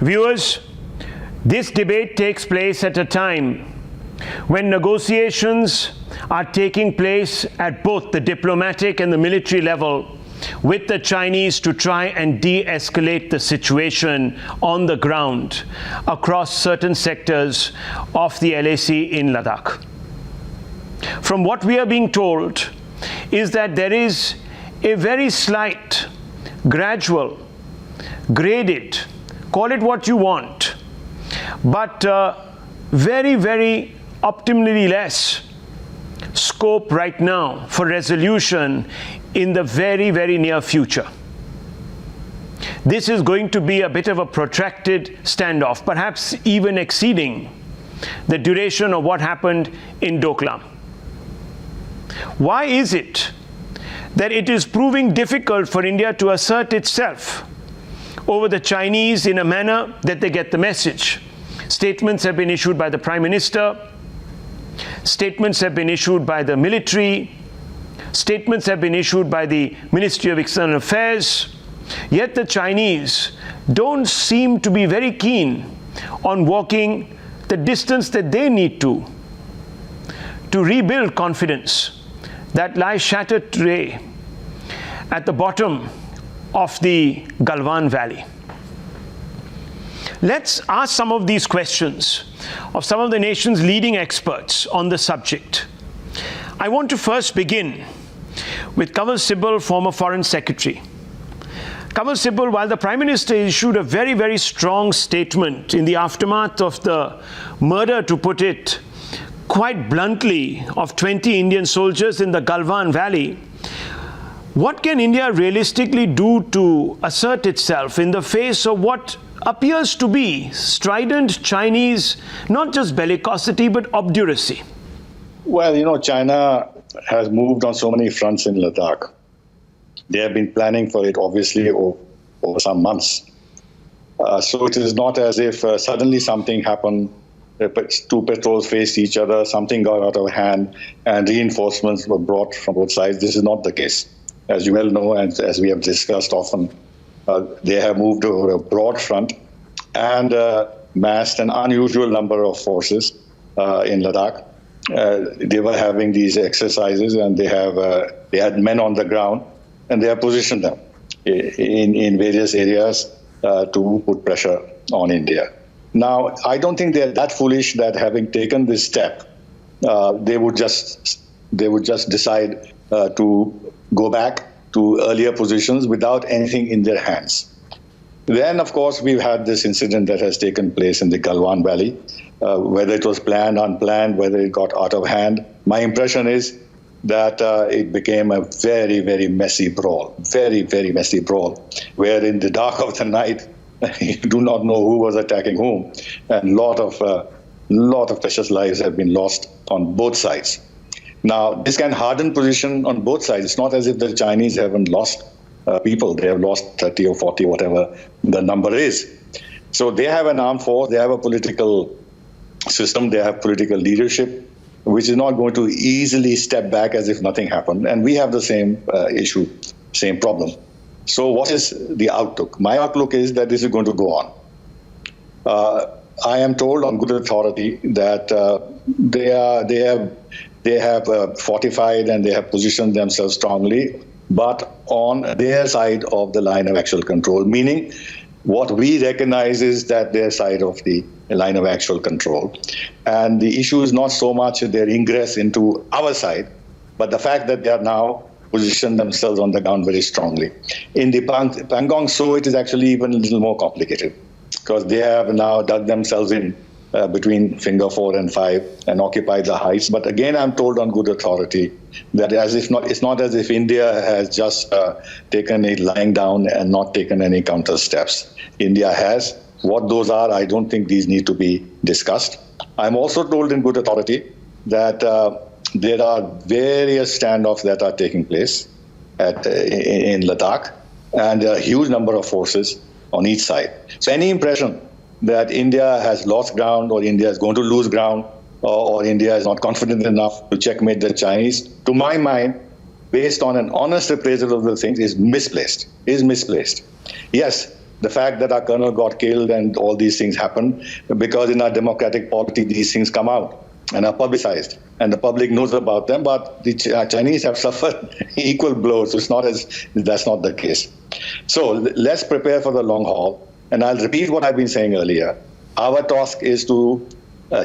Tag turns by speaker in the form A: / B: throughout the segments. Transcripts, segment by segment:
A: Viewers, this debate takes place at a time when negotiations are taking place at both the diplomatic and the military level with the Chinese to try and de-escalate the situation on the ground across certain sectors of the LAC in Ladakh. From what we are being told is that there is a very slight, gradual, graded, call it what you want, but very, very optimally less scope right now for resolution in the very, very near future. This is going to be a bit of a protracted standoff, perhaps even exceeding the duration of what happened in Doklam. Why is it that it is proving difficult for India to assert itself over the Chinese in a manner that they get the message? Statements have been issued by the Prime Minister, statements have been issued by the military, statements have been issued by the Ministry of External Affairs, yet the Chinese don't seem to be very keen on walking the distance that they need to rebuild confidence that lies shattered today at the bottom of the Galwan Valley. Let's ask some of these questions of some of the nation's leading experts on the subject. I want to first begin with Kanwal Sibal, former Foreign Secretary. Kanwal Sibal, while the Prime Minister issued a very, very strong statement in the aftermath of the murder, to put it quite bluntly, of 20 Indian soldiers in the Galwan Valley, what can India realistically do to assert itself in the face of what appears to be strident Chinese, not just bellicosity, but obduracy?
B: Well, you know, China has moved on so many fronts in Ladakh. They have been planning for it, obviously, over some months. So it is not as if suddenly something happened, two patrols faced each other, something got out of hand, and reinforcements were brought from both sides. This is not the case. As you well know, and as we have discussed often, they have moved over a broad front and massed an unusual number of forces in Ladakh. They were having these exercises, and they had men on the ground, and they have positioned them in various areas to put pressure on India. Now, I don't think they're that foolish that, having taken this step, they would just decide to go back to earlier positions without anything in their hands. Then, of course, we've had this incident that has taken place in the Galwan Valley. Whether it was planned, unplanned, whether it got out of hand, my impression is that it became a very, very messy brawl, very, very messy brawl, where in the dark of the night, you do not know who was attacking whom, and lot of precious lives have been lost on both sides. Now, this can harden position on both sides. It's not as if the Chinese haven't lost people. They have lost 30 or 40, whatever the number is. So they have an armed force, they have a political system, they have political leadership, which is not going to easily step back as if nothing happened. And we have the same issue, same problem. So what is the outlook? My outlook is that this is going to go on. I am told on good authority that they have fortified and they have positioned themselves strongly, but on their side of the line of actual control, meaning what we recognize is that their side of the line of actual control. And the issue is not so much their ingress into our side, but the fact that they are now positioned themselves on the ground very strongly. In the Pangong Tso, it is actually even a little more complicated, because they have now dug themselves in between finger 4 and 5 and occupied the heights. But again, I'm told on good authority that it's not as if India has just taken it lying down and not taken any counter steps. India has. What those are, I don't think these need to be discussed. I'm also told in good authority that there are various standoffs that are taking place in Ladakh, and there are a huge number of forces on each side. So any impression that India has lost ground, or India is going to lose ground, or India is not confident enough to checkmate the Chinese, to my mind, based on an honest appraisal of the things, is misplaced. Yes, the fact that our colonel got killed and all these things happened, because in our democratic polity, these things come out and are publicized, and the public knows about them, but the Chinese have suffered equal blows. So it's not that's not the case. So let's prepare for the long haul. And I'll repeat what I've been saying earlier. Our task is to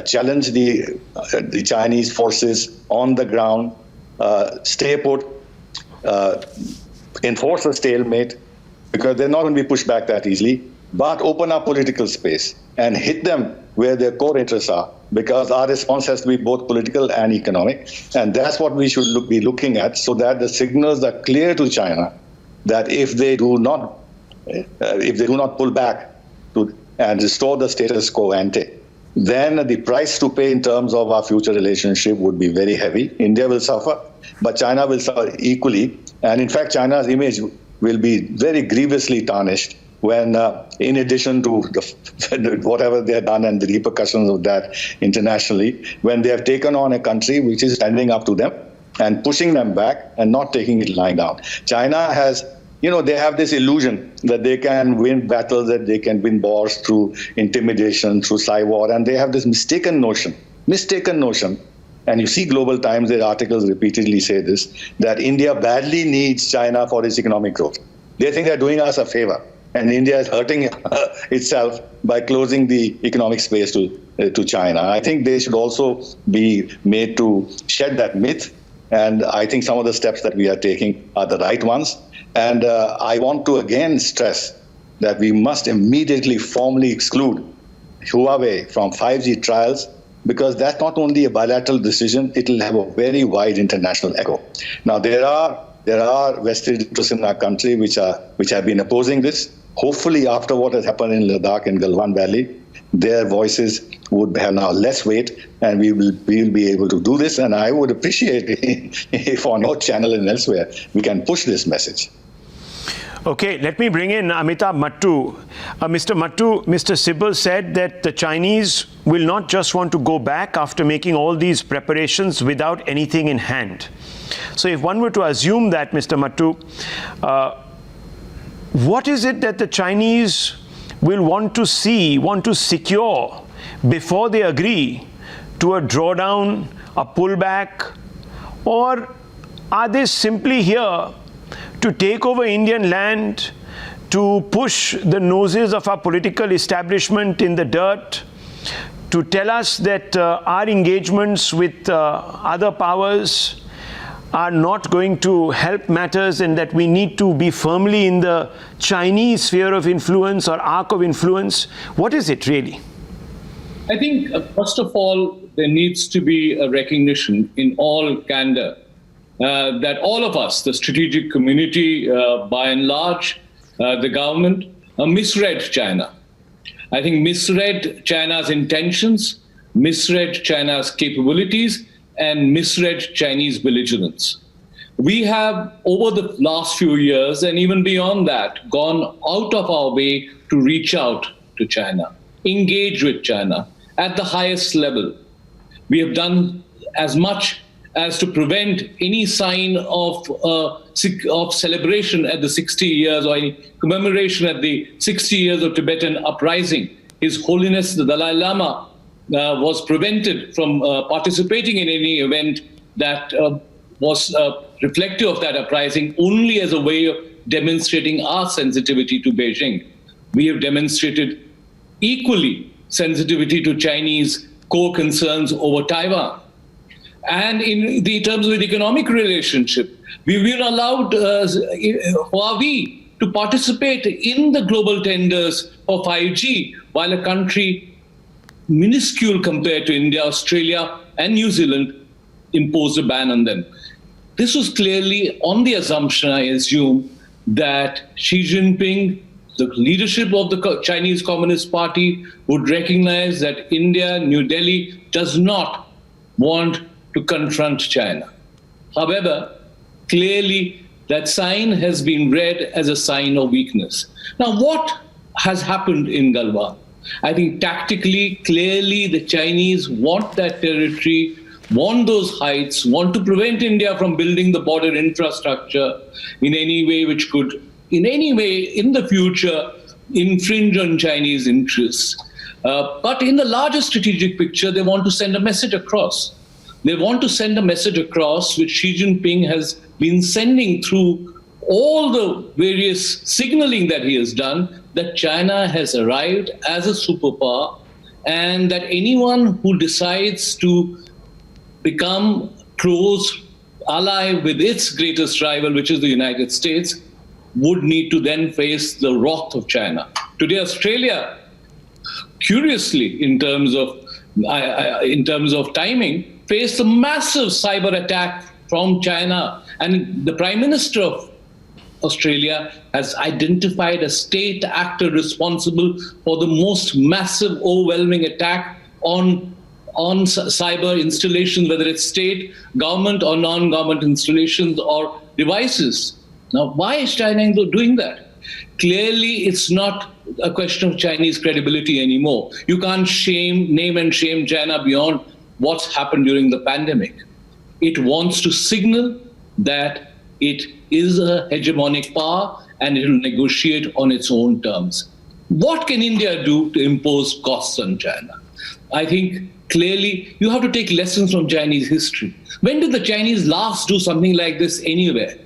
B: challenge the Chinese forces on the ground, stay put, enforce a stalemate, because they're not going to be pushed back that easily, but open up political space and hit them where their core interests are, because our response has to be both political and economic. And that's what we should be looking at, so that the signals are clear to China that if they do not pull back and restore the status quo ante, then the price to pay in terms of our future relationship would be very heavy. India will suffer, but China will suffer equally. And in fact, China's image will be very grievously tarnished when, in addition to whatever they have done and the repercussions of that internationally, when they have taken on a country which is standing up to them and pushing them back and not taking it lying down. China has, they have this illusion that they can win battles, that they can win wars through intimidation, through cyber, and they have this mistaken notion, and you see Global Times, their articles repeatedly say this, that India badly needs China for its economic growth. They think they're doing us a favor, and India is hurting itself by closing the economic space to China. I think they should also be made to shed that myth, and I think some of the steps that we are taking are the right ones. And I want to again stress that we must immediately formally exclude Huawei from 5G trials, because that's not only a bilateral decision, it will have a very wide international echo. Now, there are vested interests in our country which have been opposing this. Hopefully, after what has happened in Ladakh and Galwan Valley, their voices would have now less weight, and we will be able to do this. And I would appreciate if on your channel and elsewhere we can push this message.
A: Okay, let me bring in Amitabh Mattoo. Mr. Mattoo, Mr. Sibal said that the Chinese will not just want to go back after making all these preparations without anything in hand. So if one were to assume that, Mr. Mattoo, what is it that the Chinese will want to secure before they agree to a drawdown, a pullback, or are they simply here to take over Indian land, to push the noses of our political establishment in the dirt, to tell us that our engagements with other powers are not going to help matters, and that we need to be firmly in the Chinese sphere of influence or arc of influence? What is it really?
C: I think, first of all, there needs to be a recognition in all candor that all of us, the strategic community by and large, the government, misread China. I think misread China's intentions, misread China's capabilities, and misread Chinese belligerence. We have, over the last few years, and even beyond that, gone out of our way to reach out to China, engage with China at the highest level. We have done as much as to prevent any sign of celebration at the 60 years or any commemoration at the 60 years of Tibetan uprising. His Holiness the Dalai Lama was prevented from participating in any event that was reflective of that uprising, only as a way of demonstrating our sensitivity to Beijing. We have demonstrated equally sensitivity to Chinese core concerns over Taiwan. And in the terms of the economic relationship, we've been allowed Huawei to participate in the global tenders for 5G, while a country minuscule compared to India, Australia, and New Zealand imposed a ban on them. This was clearly on the assumption, I assume, that Xi Jinping, the leadership of the Chinese Communist Party, would recognize that India, New Delhi, does not want to confront China. However, clearly that sign has been read as a sign of weakness. Now, what has happened in Galwan? I think tactically, clearly the Chinese want that territory, want those heights, want to prevent India from building the border infrastructure in any way which could, in any way in the future, infringe on Chinese interests. But in the larger strategic picture, they want to send a message across. They want to send a message across, which Xi Jinping has been sending through all the various signaling that he has done, that China has arrived as a superpower, and that anyone who decides to become close ally with its greatest rival, which is the United States, would need to then face the wrath of China. Today, Australia, curiously, in terms of timing, faced a massive cyber attack from China, and the Prime Minister of Australia has identified a state actor responsible for the most massive, overwhelming attack on cyber installations, whether it's state, government, or non-government installations or devices. Now, why is China doing that? Clearly, it's not a question of Chinese credibility anymore. You can't name and shame China beyond what's happened during the pandemic. It wants to signal that it is a hegemonic power and it will negotiate on its own terms. What can India do to impose costs on China? I think clearly you have to take lessons from Chinese history. When did the Chinese last do something like this anywhere?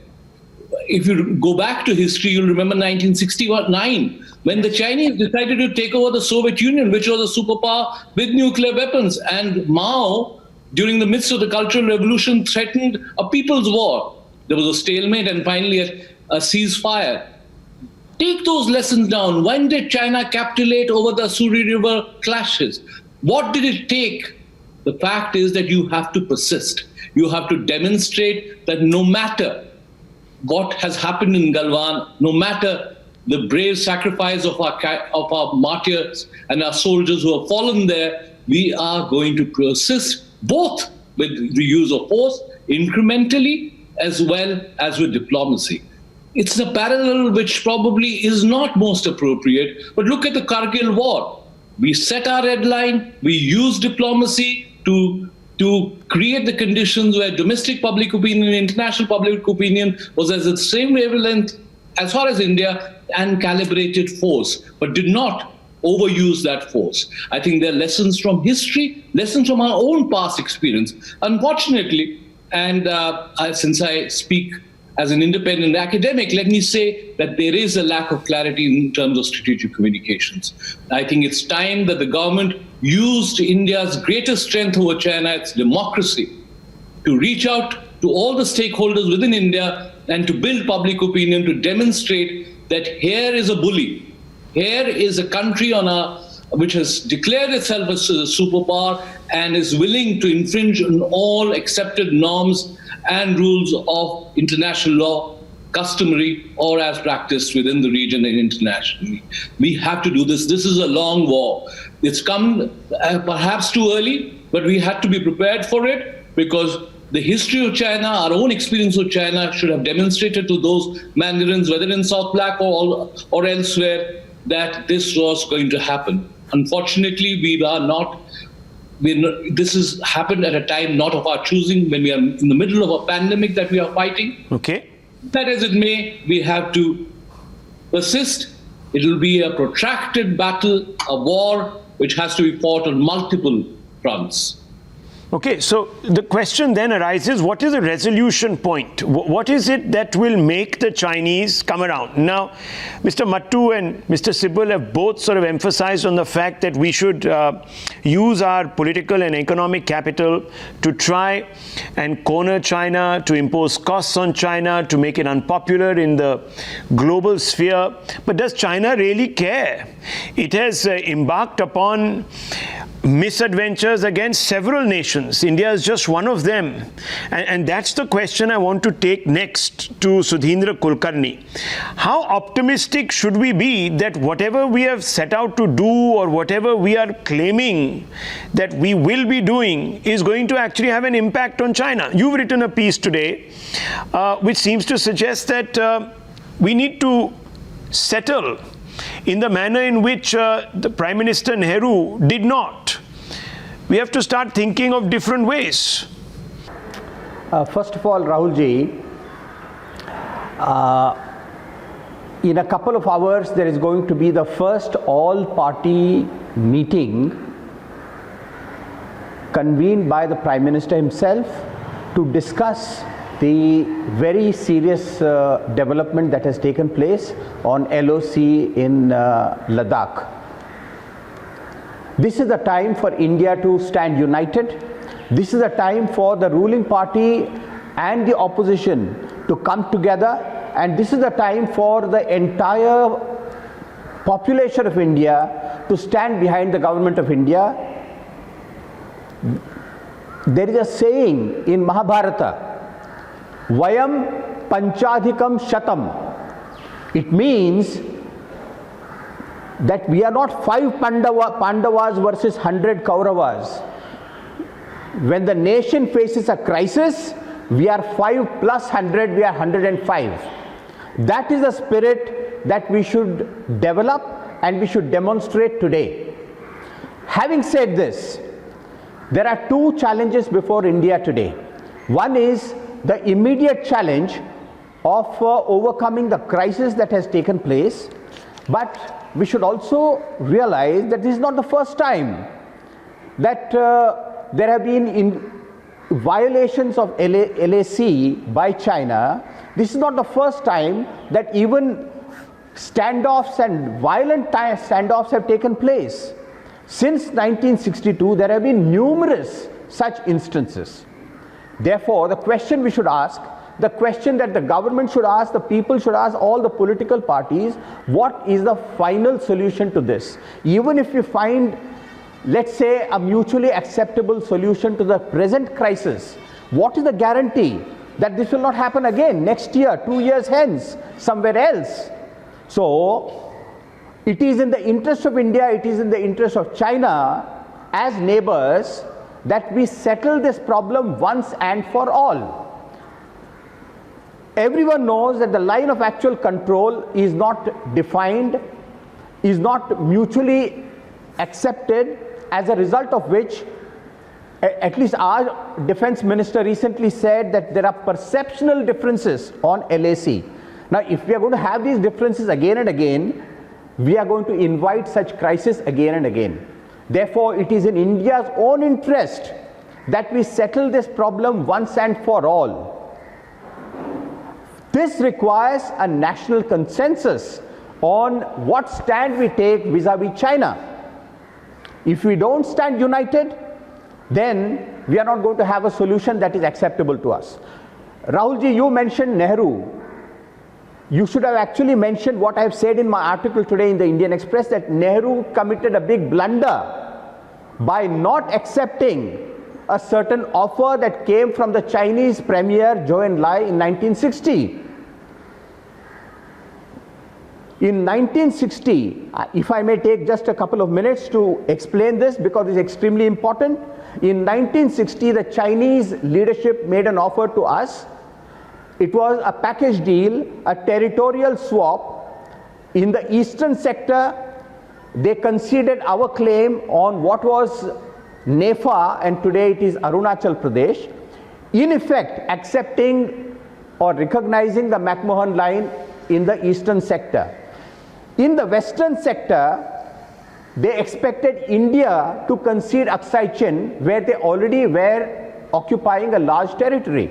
C: If you go back to history, you'll remember 1969, when the Chinese decided to take over the Soviet Union, which was a superpower with nuclear weapons. And Mao, during the midst of the Cultural Revolution, threatened a people's war. There was a stalemate and finally a ceasefire. Take those lessons down. When did China capitulate over the Suri River clashes? What did it take? The fact is that you have to persist. You have to demonstrate that no matter what has happened in Galwan, no matter the brave sacrifice of our martyrs and our soldiers who have fallen there, we are going to persist both with the use of force incrementally as well as with diplomacy. It's a parallel which probably is not most appropriate, but look at the Kargil war. We set our red line, we used diplomacy to create the conditions where domestic public opinion, international public opinion was as the same wavelength as far as India, and calibrated force, but did not overuse that force. I think there are lessons from history, lessons from our own past experience. Unfortunately, and since I speak as an independent academic, let me say that there is a lack of clarity in terms of strategic communications. I think it's time that the government used India's greatest strength over China, its democracy, to reach out to all the stakeholders within India and to build public opinion, to demonstrate that here is a bully. Here is a country which has declared itself as a superpower and is willing to infringe on all accepted norms and rules of international law, customary or as practiced within the region and internationally. We have to do this. This is a long war. It's come perhaps too early, but we had to be prepared for it, because the history of China, our own experience of China, should have demonstrated to those mandarins, whether in South Black or elsewhere, that this was going to happen. Unfortunately, this has happened at a time not of our choosing, when we are in the middle of a pandemic that we are fighting.
A: Okay.
C: That as it may, we have to persist. It will be a protracted battle, a war which has to be fought on multiple fronts.
A: Okay, so the question then arises, what is the resolution point? What is it that will make the Chinese come around? Now, Mr. Mattoo and Mr. Sibal have both sort of emphasized on the fact that we should use our political and economic capital to try and corner China, to impose costs on China, to make it unpopular in the global sphere. But does China really care? It has embarked upon misadventures against several nations. India is just one of them. And that's the question I want to take next to Sudhindra Kulkarni. How optimistic should we be that whatever we have set out to do, or whatever we are claiming that we will be doing, is going to actually have an impact on China? You've written a piece today which seems to suggest that we need to settle in the manner in which the Prime Minister Nehru did not. We have to start thinking of different ways.
D: First of all, Rahul ji, in a couple of hours, there is going to be the first all-party meeting convened by the Prime Minister himself to discuss the very serious development that has taken place on LOC in Ladakh. This is the time for India to stand united. This is the time for the ruling party and the opposition to come together, and this is the time for the entire population of India to stand behind the government of India. There is a saying in Mahabharata, Vayam Panchadhikam Shatam. It means that we are not 5 Pandavas versus 100 Kauravas. When the nation faces a crisis, we are 5 plus 100, we are 105. That is the spirit that we should develop and we should demonstrate today. Having said this, there are 2 challenges before India today. One is the immediate challenge of overcoming the crisis that has taken place, but we should also realize that this is not the first time that there have been violations of LAC by China. This is not the first time that even standoffs and violent standoffs have taken place. Since 1962, there have been numerous such instances. Therefore, the question we should ask, the question that the government should ask, the people should ask, all the political parties, what is the final solution to this? Even if we find, let's say, a mutually acceptable solution to the present crisis, what is the guarantee that this will not happen again next year, 2 years hence, somewhere else? So, it is in the interest of India, it is in the interest of China as neighbors that we settle this problem once and for all. Everyone knows that the line of actual control is not defined, is not mutually accepted, as a result of which, at least our defense minister recently said that there are perceptional differences on LAC. Now, if we are going to have these differences again and again, we are going to invite such crisis again and again. Therefore, it is in India's own interest that we settle this problem once and for all. This requires a national consensus on what stand we take vis-à-vis China. If we don't stand united, then we are not going to have a solution that is acceptable to us. Rahulji, you mentioned Nehru. You should have actually mentioned what I have said in my article today in the Indian Express, that Nehru committed a big blunder by not accepting a certain offer that came from the Chinese Premier Zhou Enlai in 1960. In 1960, if I may take just a couple of minutes to explain this because it's extremely important. In 1960, the Chinese leadership made an offer to us. It was a package deal, a territorial swap. In the eastern sector, they conceded our claim on what was Nepha, and today it is Arunachal Pradesh, in effect accepting or recognizing the McMahon line in the eastern sector. In the western sector, they expected India to concede Aksai Chin, where they already were occupying a large territory.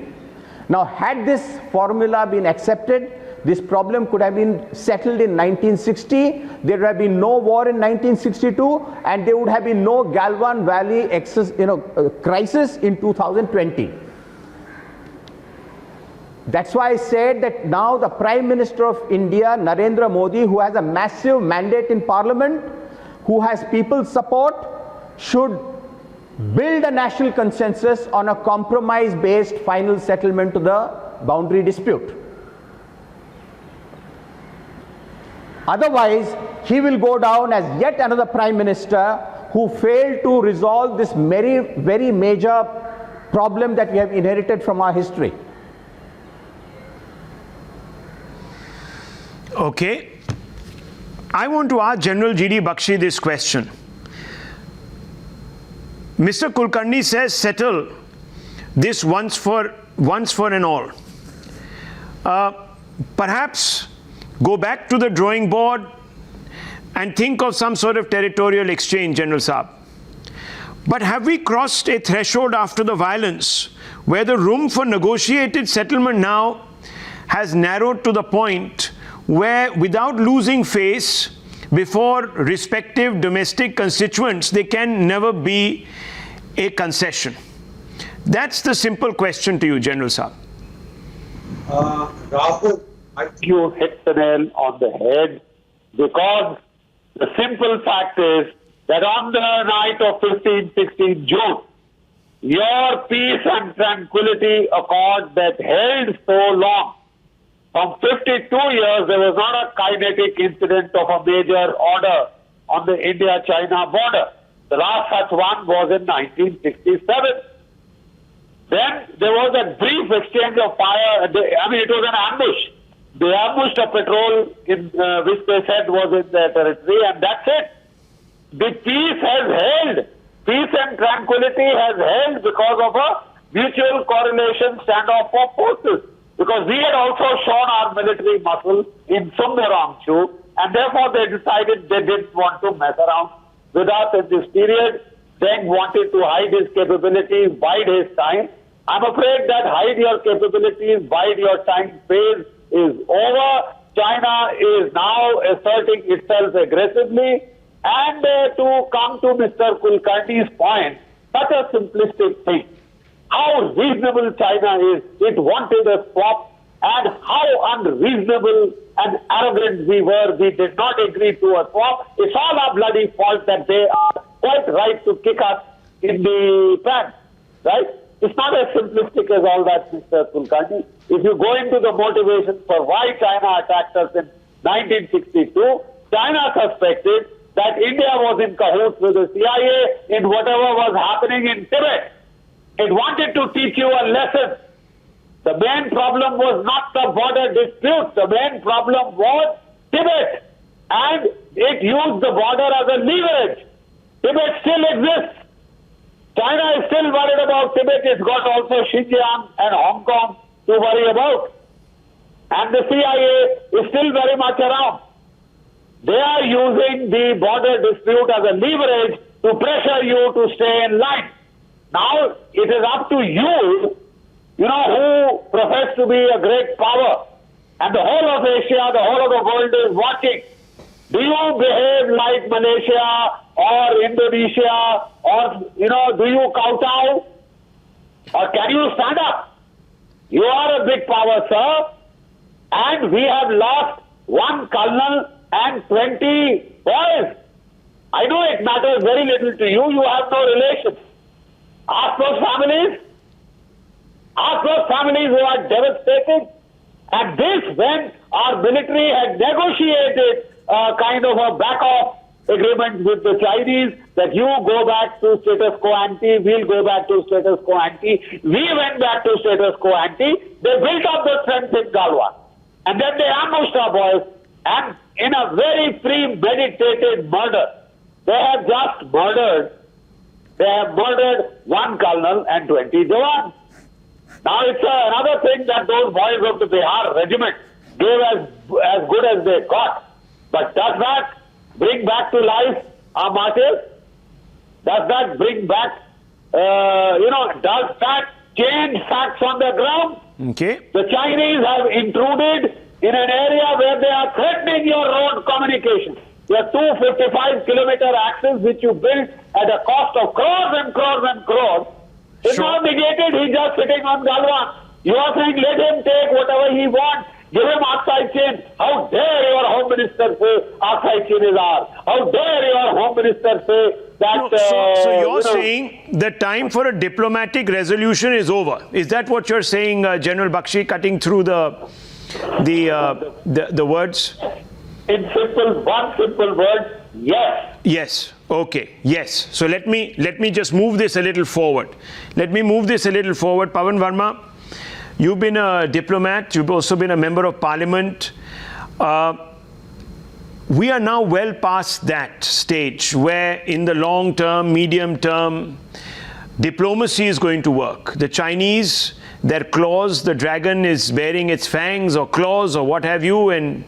D: Now, had this formula been accepted, this problem could have been settled in 1960, there would have been no war in 1962, and there would have been no Galwan Valley crisis in 2020. That's why I said that now the Prime Minister of India, Narendra Modi, who has a massive mandate in Parliament, who has people's support, should build a national consensus on a compromise-based final settlement to the boundary dispute. Otherwise, he will go down as yet another Prime Minister who failed to resolve this very major problem that we have inherited from our history.
A: Okay. I want to ask General G.D. Bakshi this question. Mr. Kulkarni says settle this once for and all. Perhaps go back to the drawing board and think of some sort of territorial exchange, General Saab. But have we crossed a threshold after the violence where the room for negotiated settlement now has narrowed to the point where, without losing face before respective domestic constituents, there can never be a concession? That's the simple question to you, General Saab.
E: Rahul, I think you hit the nail on the head, because the simple fact is that on the night of 15-16 June, your peace and tranquility accord that held so long, from 52 years, there was not a kinetic incident of a major order on the India-China border. The last such one was in 1967. Then there was a brief exchange of fire. It was an ambush. They ambushed a patrol which they said was in their territory, and that's it. The peace has held. Peace and tranquility has held because of a mutual correlation standoff of forces. Because we had also shown our military muscle in Sundarangchu, and therefore they decided they didn't want to mess around with us in this period. Deng wanted to hide his capabilities, bide his time. I'm afraid that hide your capabilities, bide your time phase is over. China is now asserting itself aggressively. And to come to Mr. Kulkarni's point, such a simplistic thing. How reasonable China is. It wanted a swap, and how unreasonable and arrogant we were. We did not agree to a swap. It's all our bloody fault that they are quite right to kick us in the pants, right? It's not as simplistic as all that, Mr. Kulkarni. If you go into the motivation for why China attacked us in 1962, China suspected that India was in cahoots with the CIA in whatever was happening in Tibet. It wanted to teach you a lesson. The main problem was not the border dispute. The main problem was Tibet. And it used the border as a leverage. Tibet still exists. China is still worried about Tibet. It's got also Xinjiang and Hong Kong to worry about. And the CIA is still very much around. They are using the border dispute as a leverage to pressure you to stay in line. Now, it is up to you, who profess to be a great power, and the whole of Asia, the whole of the world is watching. Do you behave like Malaysia or Indonesia, or, do you kowtow? Or can you stand up? You are a big power, sir, and we have lost one colonel and 20 boys. I know it matters very little to you. You have no relation. Ask those families. Ask those families who are devastated. And this when our military had negotiated kind of a back-off agreement with the Chinese that you go back to status quo ante, we'll go back to status quo ante. We went back to status quo ante. They built up the strength in Galwan. And then they ambushed our boys. And in a very premeditated murder, they have just murdered. They have murdered one colonel and 20 jawans. Now it's another thing that those boys of the Bihar regiment gave as good as they got. But does that bring back to life our martyrs? Does that bring back, does that change facts on the ground?
A: Okay.
E: The Chinese have intruded in an area where they are threatening your road communication. Your 255-kilometer axis, which you built at a cost of crores and crores and crores, is now negated. He's just sitting on Galwan. You are saying, let him take whatever he wants. Give him outside chain. How dare your Home Minister say outside chain is ours? How dare your Home Minister say that...
A: So you're saying the time for a diplomatic resolution is over. Is that what you're saying, General Bakshi, cutting through the words?
E: In one simple word, yes.
A: Yes. Okay. Yes. So let me just move this a little forward. Pawan Verma, you've been a diplomat. You've also been a member of Parliament. We are now well past that stage where in the long term, medium term, diplomacy is going to work. The Chinese, their claws, the dragon is baring its fangs or claws or what have you, and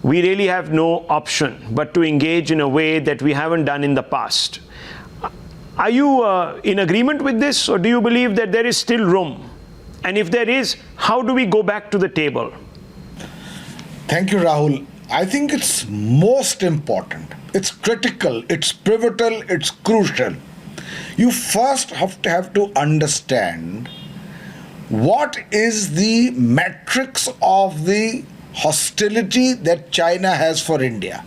A: we really have no option but to engage in a way that we haven't done in the past. Are you in agreement with this, or do you believe that there is still room? And if there is, how do we go back to the table?
F: Thank you, Rahul. I think it's most important. It's critical, it's pivotal, it's crucial. You first have to understand what is the metrics of the hostility that China has for India.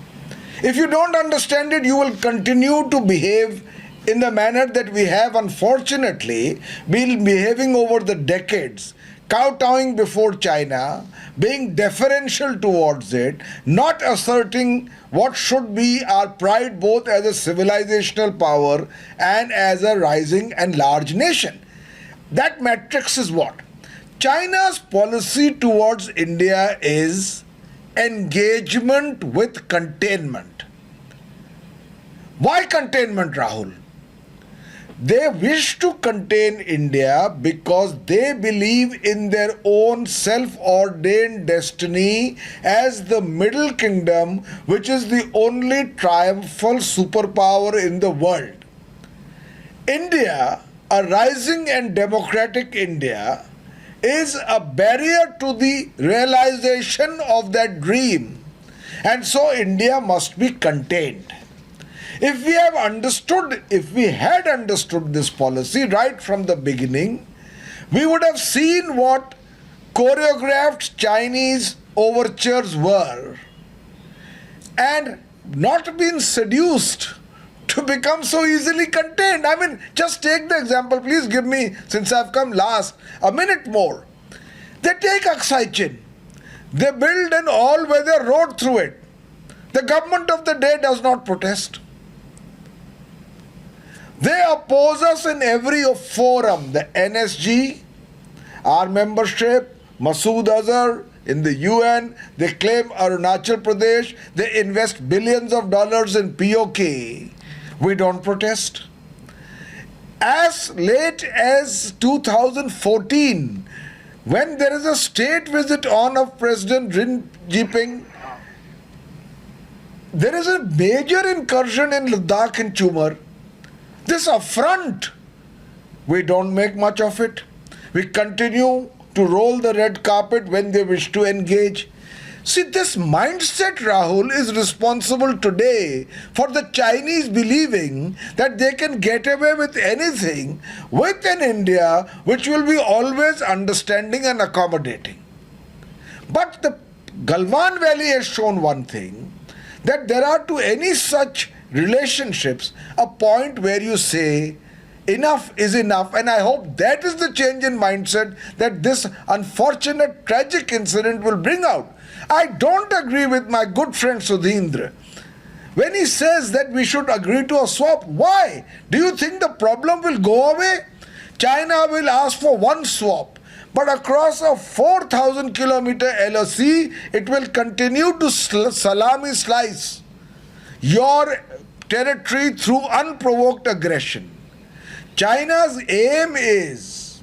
F: If you don't understand it, you will continue to behave in the manner that we have unfortunately been behaving over the decades, kowtowing before China, being deferential towards it, not asserting what should be our pride both as a civilizational power and as a rising and large nation. That matrix is what? China's policy towards India is engagement with containment. Why containment, Rahul? They wish to contain India because they believe in their own self-ordained destiny as the Middle Kingdom, which is the only triumphal superpower in the world. India, a rising and democratic India, is a barrier to the realization of that dream. And so India must be contained. If we had understood this policy right from the beginning, we would have seen what choreographed Chinese overtures were and not been seduced to become so easily contained. I mean, just take the example, please give me, since I've come last, a minute more. They take Aksai Chin. They build an all-weather road through it. The government of the day does not protest. They oppose us in every forum, the NSG, our membership, Masood Azhar, in the UN, they claim Arunachal Pradesh, they invest billions of dollars in POK. We don't protest. As late as 2014, when there is a state visit on of President Xi Jinping, there is a major incursion in Ladakh and Chumar. This affront, we don't make much of it. We continue to roll the red carpet when they wish to engage. See, this mindset, Rahul, is responsible today for the Chinese believing that they can get away with anything with an India which will be always understanding and accommodating. But the Galwan Valley has shown one thing, that there are to any such relationships a point where you say enough is enough, and I hope that is the change in mindset that this unfortunate tragic incident will bring out. I don't agree with my good friend Sudhindra when he says that we should agree to a swap. Why? Do you think the problem will go away? China will ask for one swap, but across a 4,000 kilometer LOC, it will continue to salami slice your territory through unprovoked aggression. China's aim is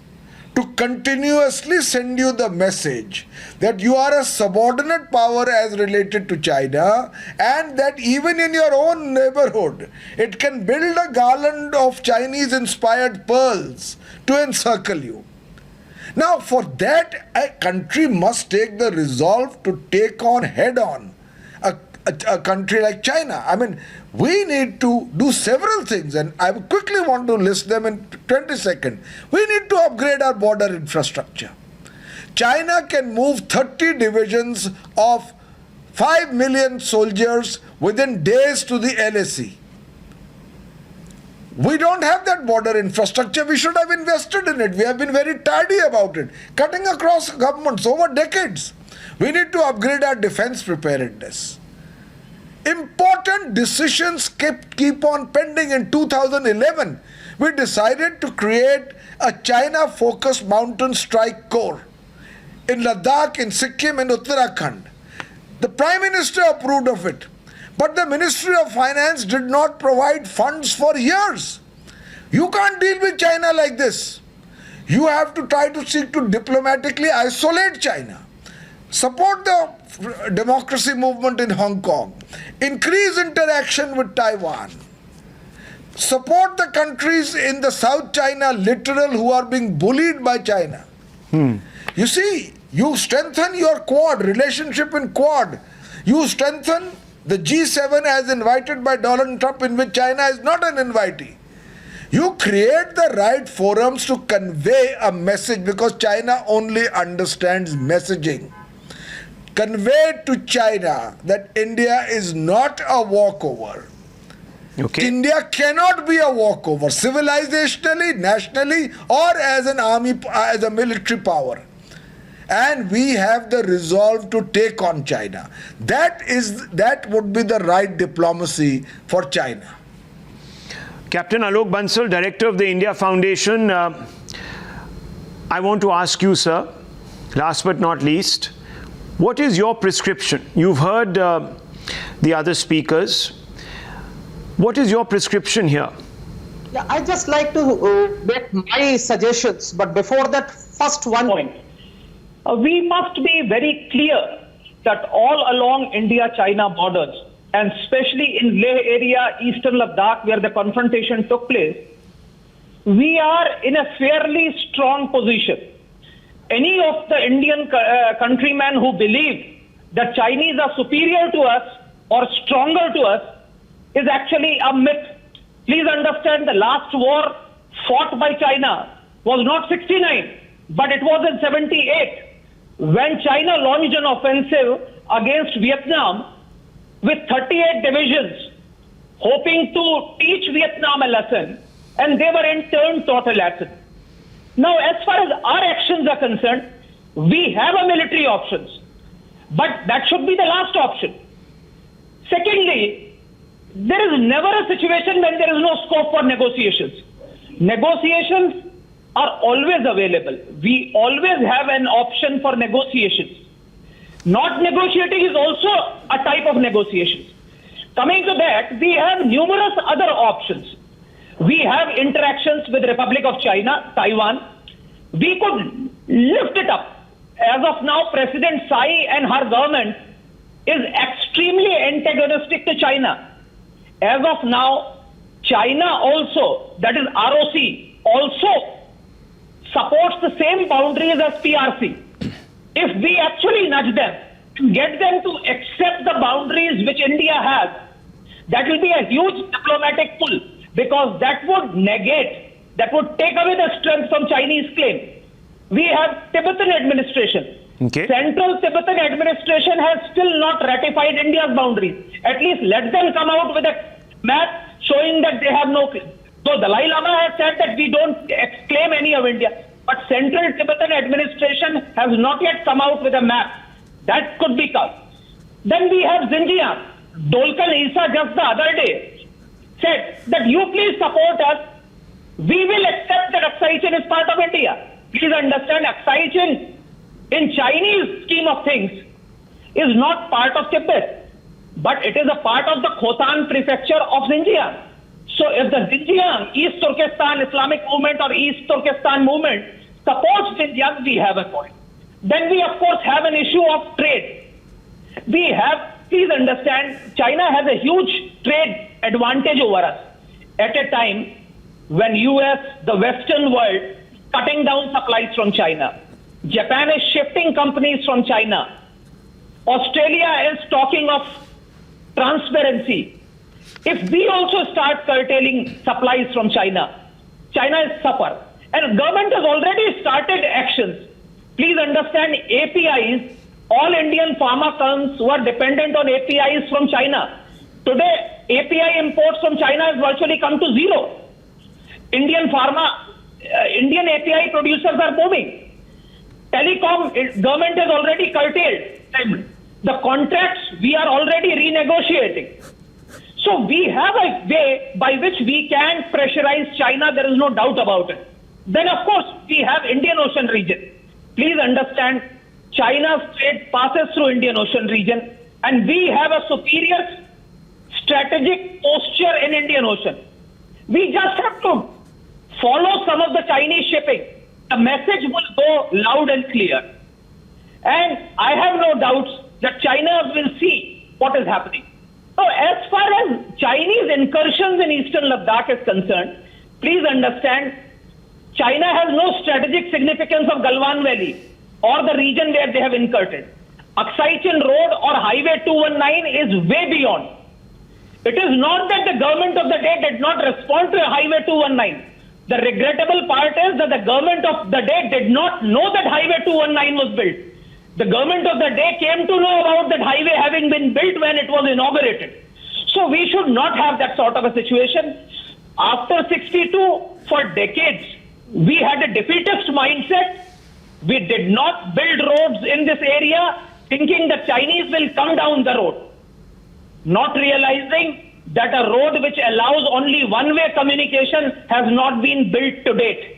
F: to continuously send you the message that you are a subordinate power as related to China, and that even in your own neighborhood, it can build a garland of Chinese-inspired pearls to encircle you. Now, for that, a country must take the resolve to take on head-on a country like China. I mean, we need to do several things, and I quickly want to list them in 20 seconds. We need to upgrade our border infrastructure. China can move 30 divisions of 5 million soldiers within days to the LAC. We don't have that border infrastructure. We should have invested in it. We have been very tardy about it, cutting across governments over decades. We need to upgrade our defense preparedness. Important decisions keep on pending. In 2011, we decided to create a China-focused mountain strike corps in Ladakh, in Sikkim, and Uttarakhand. The Prime Minister approved of it, but the Ministry of Finance did not provide funds for years. You can't deal with China like this. You have to try to seek to diplomatically isolate China. support the democracy movement in Hong Kong, increase interaction with Taiwan, support the countries in the South China littoral who are being bullied by China. You see, you strengthen your Quad, relationship in Quad. You strengthen the G7 as invited by Donald Trump, in which China is not an invitee. You create the right forums to convey a message, because China only understands messaging. Convey to China that India is not a walkover.
A: Okay.
F: India cannot be a walkover, civilizationally, nationally, or as an army, as a military power. And we have the resolve to take on China. That would be the right diplomacy for China.
A: Captain Alok Bansal, Director of the India Foundation, I want to ask you, sir, last but not least, what is your prescription? You've heard the other speakers. What is your prescription here?
G: Yeah, I just like to make my suggestions, but before that, first one point. We must be very clear that all along India-China borders, and especially in Leh area, eastern Ladakh, where the confrontation took place, we are in a fairly strong position. Any of the Indian countrymen who believe that Chinese are superior to us or stronger to us is actually a myth. Please understand, the last war fought by China was not 69, but it was in 78, when China launched an offensive against Vietnam with 38 divisions, hoping to teach Vietnam a lesson, and they were in turn taught a lesson. Now, as far as our actions are concerned, we have a military options, but that should be the last option. Secondly, there is never a situation when there is no scope for negotiations. Negotiations are always available. We always have an option for negotiations. Not negotiating is also a type of negotiations. Coming to that, we have numerous other options. We have interactions with the Republic of China, Taiwan. We could lift it up. As of now, President Tsai and her government is extremely antagonistic to China. As of now, China also, that is ROC, also supports the same boundaries as PRC. If we actually nudge them, get them to accept the boundaries which India has, that will be a huge diplomatic pull, because that would negate, that would take away the strength from Chinese claim. We have Tibetan administration.
A: Okay.
G: Central Tibetan administration has still not ratified India's boundaries. At least let them come out with a map showing that they have no claim. So Dalai Lama has said that we don't claim any of India. But Central Tibetan administration has not yet come out with a map. That could be cut. Then we have Xinjiang. Dolkan Isa just the other day said that you please support us. We will accept that Aksai Chin is part of India. Please understand, Aksai Chin in Chinese scheme of things is not part of Tibet, but it is a part of the Khotan prefecture of Xinjiang. So if the Xinjiang, East Turkestan Islamic movement or East Turkestan movement supports Xinjiang, we have a point. Then we of course have an issue of trade. We have, please understand, China has a huge trade advantage over us at a time when US, the Western world, cutting down supplies from China. Japan is shifting companies from China. Australia is talking of transparency. If we also start curtailing supplies from China, China is suffer. And government has already started actions. Please understand, APIs, all Indian pharma firms were dependent on APIs from China. Today, API imports from China has virtually come to zero. Indian API producers are moving. Telecom, government has already curtailed. The contracts we are already renegotiating. So we have a way by which we can pressurize China, there is no doubt about it. Then of course we have Indian Ocean region. Please understand, China's trade passes through Indian Ocean region, and we have a superior strategic posture in Indian Ocean. We just have to follow some of the Chinese shipping. The message will go loud and clear. And I have no doubts that China will see what is happening. So as far as Chinese incursions in eastern Ladakh is concerned, please understand, China has no strategic significance of Galwan Valley or the region where they have incurred. Aksai Chin Road or Highway 219 is way beyond. It is not that the government of the day did not respond to Highway 219. The regrettable part is that the government of the day did not know that Highway 219 was built. The government of the day came to know about that highway having been built when it was inaugurated. So we should not have that sort of a situation. After 62, for decades, we had a defeatist mindset. We did not build roads in this area thinking the Chinese will come down the road, not realizing that a road which allows only one-way communication has not been built to date.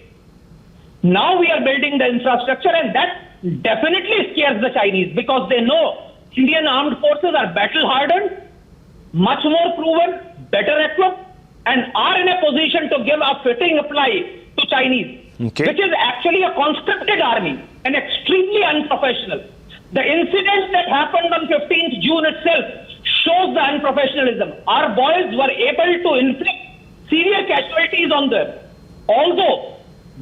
G: Now we are building the infrastructure, and that definitely scares the Chinese because they know Indian armed forces are battle-hardened, much more proven, better equipped, and are in a position to give a fitting reply to Chinese, which is actually a conscripted army and extremely unprofessional. The incident that happened on 15th June itself shows the unprofessionalism. Our boys were able to inflict severe casualties on them. Although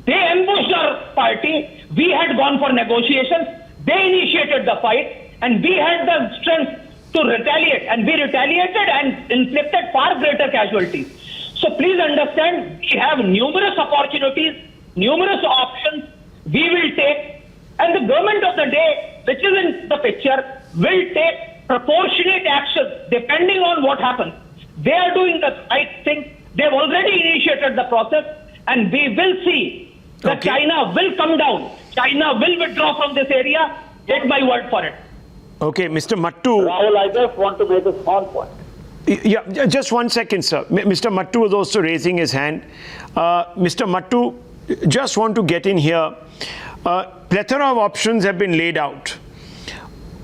G: they ambushed our party, we had gone for negotiations, they initiated the fight, and we had the strength to retaliate, and we retaliated and inflicted far greater casualties. So please understand, we have numerous opportunities, numerous options we will take, and the government of the day, which is in the picture, will take proportionate action depending on what happens. They are doing the right thing. They've already initiated the process, and we will see that China will come down. China will withdraw from this area. Take my word for it.
A: Okay, Mr. Mattoo.
E: Rahul, I just want to make a small point.
A: Yeah, just 1 second, sir. Mr. Mattoo was also raising his hand. Mr. Mattoo, just want to get in here. Plethora of options have been laid out.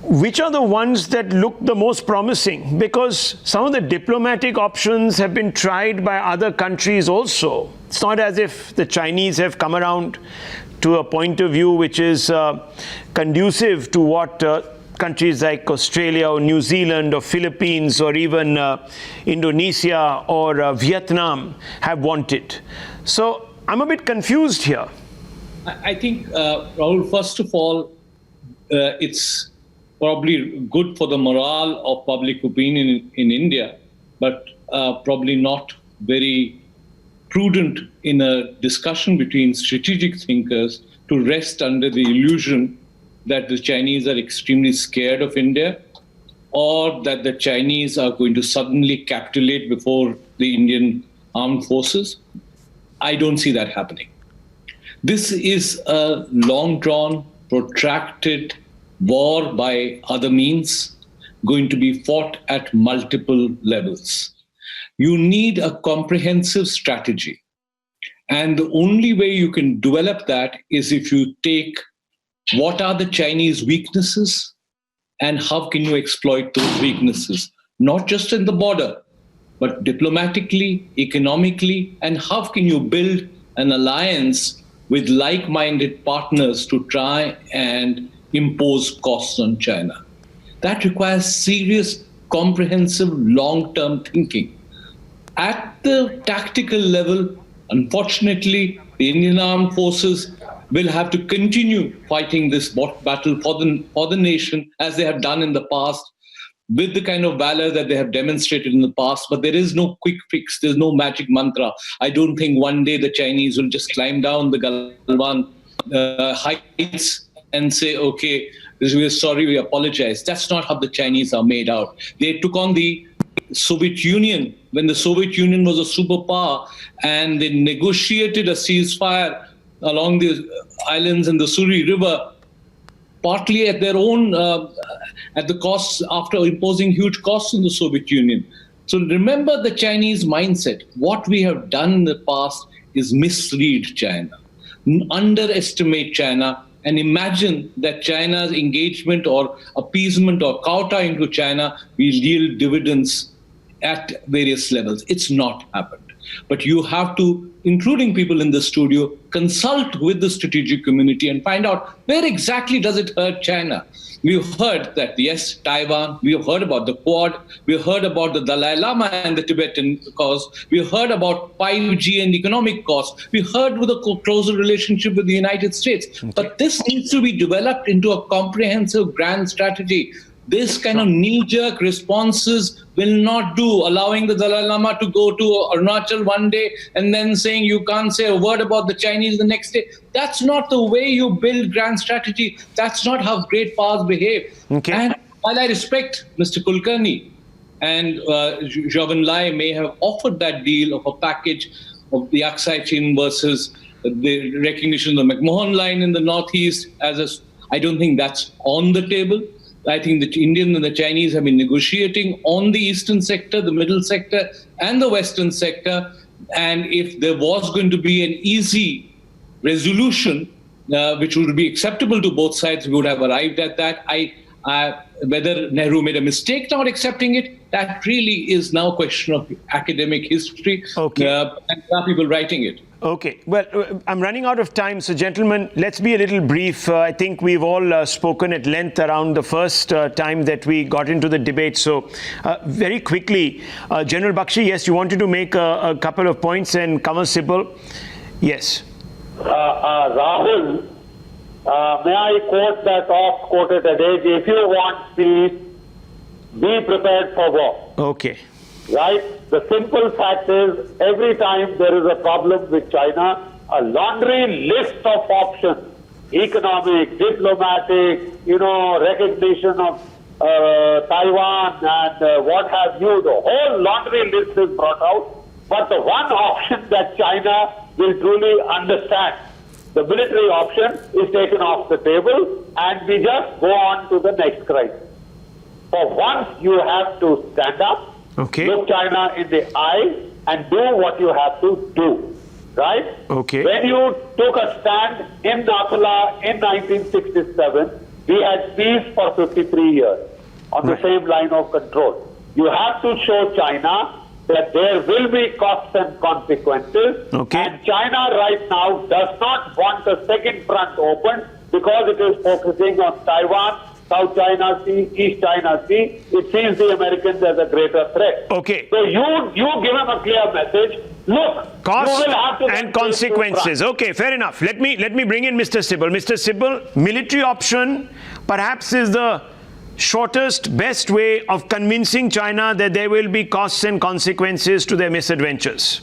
A: Which are the ones that look the most promising? Because some of the diplomatic options have been tried by other countries also. It's not as if the Chinese have come around to a point of view which is conducive to what countries like Australia or New Zealand or Philippines or even Indonesia or Vietnam have wanted. So I'm a bit confused here.
C: I think, Rahul, first of all, it's probably good for the morale of public opinion in India, but probably not very prudent in a discussion between strategic thinkers to rest under the illusion that the Chinese are extremely scared of India or that the Chinese are going to suddenly capitulate before the Indian armed forces. I don't see that happening. This is a long-drawn, protracted war by other means, going to be fought at multiple levels. You need a comprehensive strategy. And the only way you can develop that is if you take what are the Chinese weaknesses and how can you exploit those weaknesses, not just in the border, but diplomatically, economically, and how can you build an alliance with like-minded partners to try and impose costs on China. That requires serious, comprehensive, long-term thinking. At the tactical level, unfortunately, the Indian armed forces will have to continue fighting this battle for the nation as they have done in the past, with the kind of valor that they have demonstrated in the past. But there is no quick fix. There's no magic mantra. I don't think one day the Chinese will just climb down the Galwan heights and say, okay, we're sorry, we apologize. That's not how the Chinese are made out. They took on the Soviet Union when the Soviet Union was a superpower, and they negotiated a ceasefire along the islands in the Suri River, partly at their own, at the costs, after imposing huge costs on the Soviet Union. So remember the Chinese mindset. What we have done in the past is mislead China, underestimate China, and imagine that China's engagement or appeasement or kowtowing to China will yield dividends at various levels. It's not happened. But you have to, including people in the studio, consult with the strategic community and find out where exactly does it hurt China. We've heard that, yes, Taiwan, we've heard about the Quad, we've heard about the Dalai Lama and the Tibetan cause, we've heard about 5G and economic costs, we've heard with a closer relationship with the United States. Okay. But this needs to be developed into a comprehensive grand strategy. This kind of knee-jerk responses will not do, allowing the Dalai Lama to go to Arunachal one day and then saying you can't say a word about the Chinese the next day. That's not the way you build grand strategy. That's not how great powers behave. Okay. And while I respect Mr. Kulkarni and Zhou Enlai may have offered that deal of a package of the Aksai Chin versus the recognition of the McMahon line in the Northeast, I don't think that's on the table. I think the Indian and the Chinese have been negotiating on the eastern sector, the middle sector, and the western sector. And if there was going to be an easy resolution, which would be acceptable to both sides, we would have arrived at that. Whether Nehru made a mistake not accepting it, that really is now a question of academic history. Okay. And there are people writing it.
A: Okay. Well, I'm running out of time. So, gentlemen, let's be a little brief. I think we've all spoken at length around the first time that we got into the debate. So, very quickly, General Bakshi, yes, you wanted to make a couple of points, and Kamal Sibal. Yes.
E: Rahul, may I quote that oft-quoted adage, if you want peace, be prepared for war.
A: Okay.
E: Right? The simple fact is, every time there is a problem with China, a laundry list of options, economic, diplomatic, recognition of Taiwan and what have you, the whole laundry list is brought out. But the one option that China will truly understand, the military option, is taken off the table, and we just go on to the next crisis. For once, you have to stand up, look China in the eye, and do what you have to do, right? Okay. When you took a stand in Nakula in 1967, we had peace for 53 years on the same line of control. You have to show China that there will be costs and consequences, and China right now does not want a second front open because it is focusing on Taiwan, South China Sea, East China Sea. It sees the Americans as a greater threat. Okay. So you give them a clear message. Look, costs you will have to
A: and consequences. Okay, fair enough. Let me bring in Mr. Sibal. Mr. Sibal, military option perhaps is the shortest, best way of convincing China that there will be costs and consequences to their misadventures.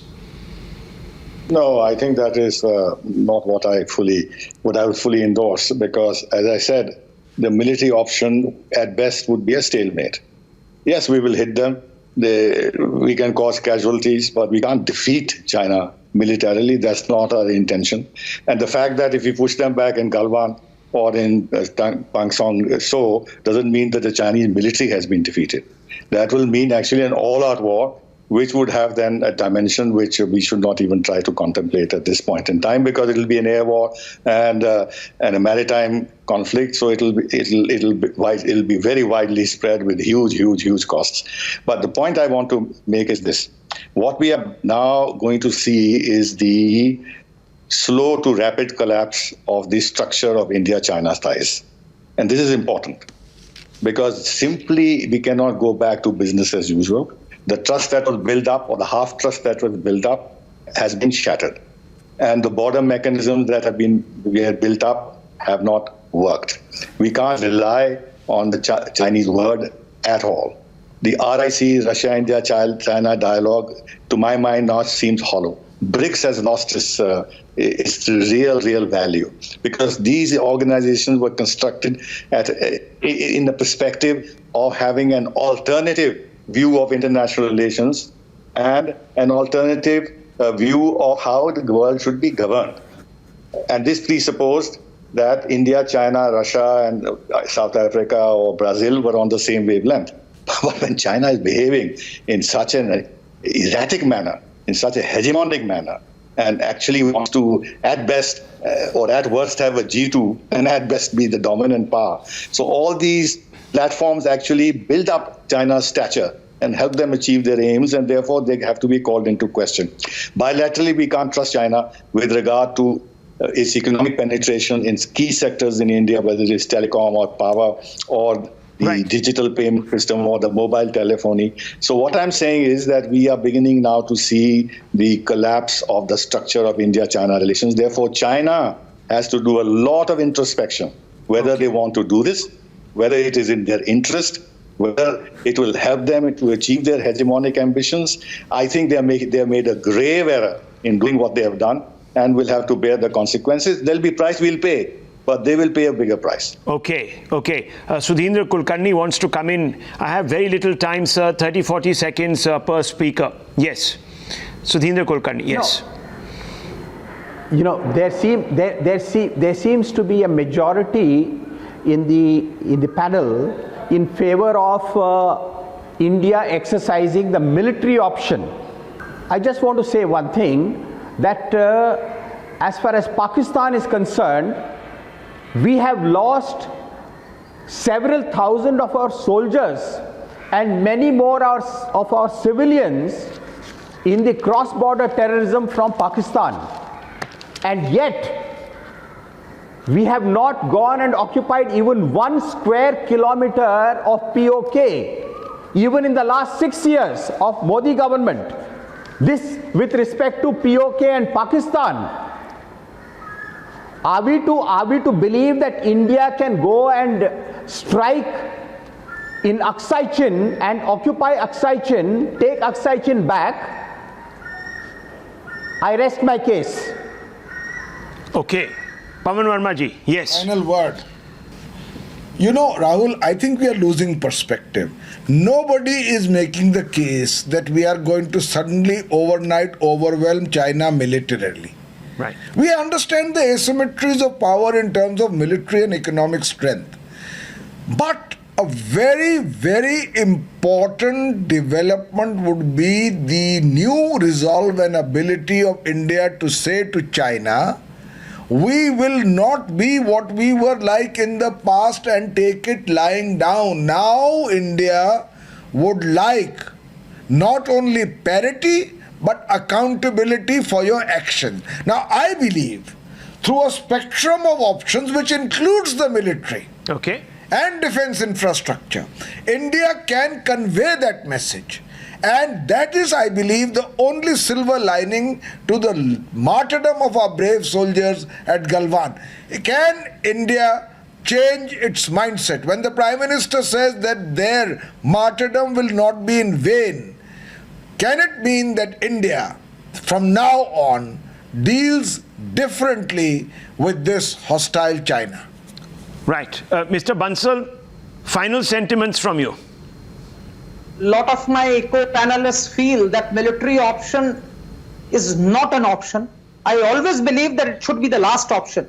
B: No, I think that is not what I would fully endorse, because, as I said, the military option at best would be a stalemate. Yes, we will hit them. We can cause casualties, but we can't defeat China militarily. That's not our intention. And the fact that if we push them back in Galwan or in Pangsong So doesn't mean that the Chinese military has been defeated. That will mean actually an all-out war, which would have then a dimension which we should not even try to contemplate at this point in time, because it'll be an air war and a maritime conflict. So it'll be very widely spread with huge costs. But the point I want to make is this: what we are now going to see is the slow to rapid collapse of the structure of India-China ties, and this is important because simply we cannot go back to business as usual. The trust that was built up, or the half trust that was built up, has been shattered. And the border mechanisms that we had built up have not worked. We can't rely on the Chinese word at all. The RIC, Russia-India-China dialogue, to my mind, now seems hollow. BRICS has lost its real value, because these organizations were constructed in the perspective of having an alternative view of international relations and an alternative view of how the world should be governed. And this presupposed that India, China, Russia, and South Africa or Brazil were on the same wavelength. But when China is behaving in such an erratic manner, in such a hegemonic manner, and actually wants to, at best or at worst, have a G2 and at best be the dominant power. So all these platforms actually build up China's stature and help them achieve their aims, and therefore they have to be called into question. Bilaterally, we can't trust China with regard to its economic penetration in key sectors in India, whether it is telecom or power or the digital payment system or the mobile telephony. So what I'm saying is that we are beginning now to see the collapse of the structure of India-China relations. Therefore, China has to do a lot of introspection, whether they want to do this, whether it is in their interest, whether it will help them to achieve their hegemonic ambitions. I think they have made a grave error in doing what they have done and will have to bear the consequences. There'll be price we'll pay, but they will pay a bigger price.
A: Okay. Sudhindra Kulkarni wants to come in. I have very little time, sir, 30-40 seconds per speaker. Yes. Sudhindra Kulkarni, yes.
D: There seems to be a majority in the panel in favor of India exercising the military option. I just want to say one thing, that as far as Pakistan is concerned, we have lost several thousand of our soldiers and many more of our civilians in the cross-border terrorism from Pakistan. And yet, we have not gone and occupied even 1 square kilometer of POK, even in the last 6 years of Modi government. This with respect to POK and Pakistan. Are we to believe that India can go and strike in Aksai Chin and occupy Aksai Chin, take Aksai Chin back? I rest my case.
A: Okay. Pawan Verma ji, yes.
F: Final word. You know, Rahul, I think we are losing perspective. Nobody is making the case that we are going to suddenly overnight overwhelm China militarily.
A: Right.
F: We understand the asymmetries of power in terms of military and economic strength. But a very, very important development would be the new resolve and ability of India to say to China, we will not be what we were like in the past and take it lying down. Now India would like not only parity but accountability for your action. Now I believe through a spectrum of options which includes the military and defense infrastructure, India can convey that message. And that is, I believe, the only silver lining to the martyrdom of our brave soldiers at Galwan. Can India change its mindset? When the Prime Minister says that their martyrdom will not be in vain, can it mean that India, from now on, deals differently with this hostile China?
A: Right. Mr. Bansal, final sentiments from you.
G: Lot of my co-panelists feel that military option is not an option. I always believe that it should be the last option,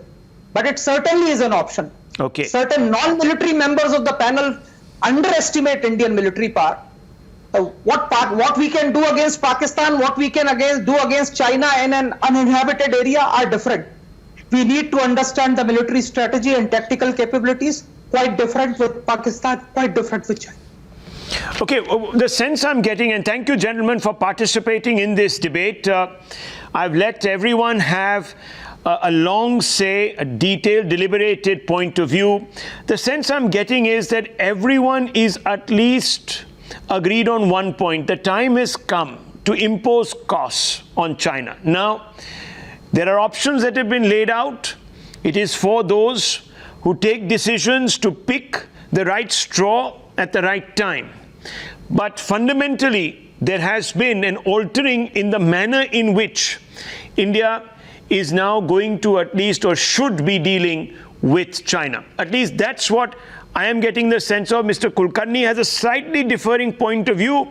G: but it certainly is an option.
A: Okay.
G: Certain non-military members of the panel underestimate Indian military power. What we can do against Pakistan, what we can do against China in an uninhabited area are different. We need to understand the military strategy and tactical capabilities, quite different with Pakistan, quite different with China.
A: Okay, the sense I'm getting, and thank you gentlemen for participating in this debate. I've let everyone have a long say, a detailed, deliberated point of view. The sense I'm getting is that everyone is at least agreed on one point. The time has come to impose costs on China. Now, there are options that have been laid out. It is for those who take decisions to pick the right straw at the right time. But fundamentally, there has been an altering in the manner in which India is now going to at least, or should be dealing with China. At least that's what I am getting the sense of. Mr. Kulkarni has a slightly differing point of view,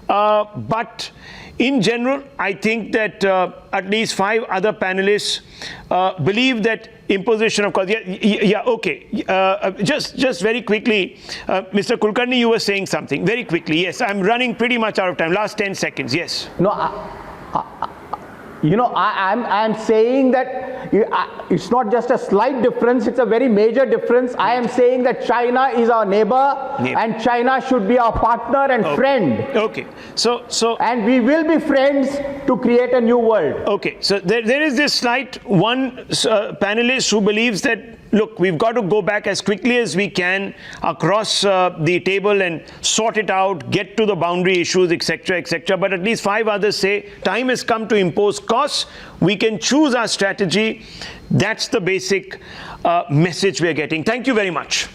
A: but in general, I think that at least 5 other panelists believe that imposition of cost. Just very quickly, Mr. Kulkarni, you were saying something very quickly. Yes, I'm running pretty much out of time. Last 10 seconds. Yes.
D: No, I'm saying that it's not just a slight difference, it's a very major difference. I am saying that China is our neighbor and China should be our partner and friend.
A: Okay. So
D: and we will be friends to create a new world.
A: Okay. So there is this slight one panelist who believes that, look, we've got to go back as quickly as we can across the table and sort it out, get to the boundary issues, etc., etc. But at least 5 others say time has come to impose costs. We can choose our strategy. That's the basic message we're getting. Thank you very much.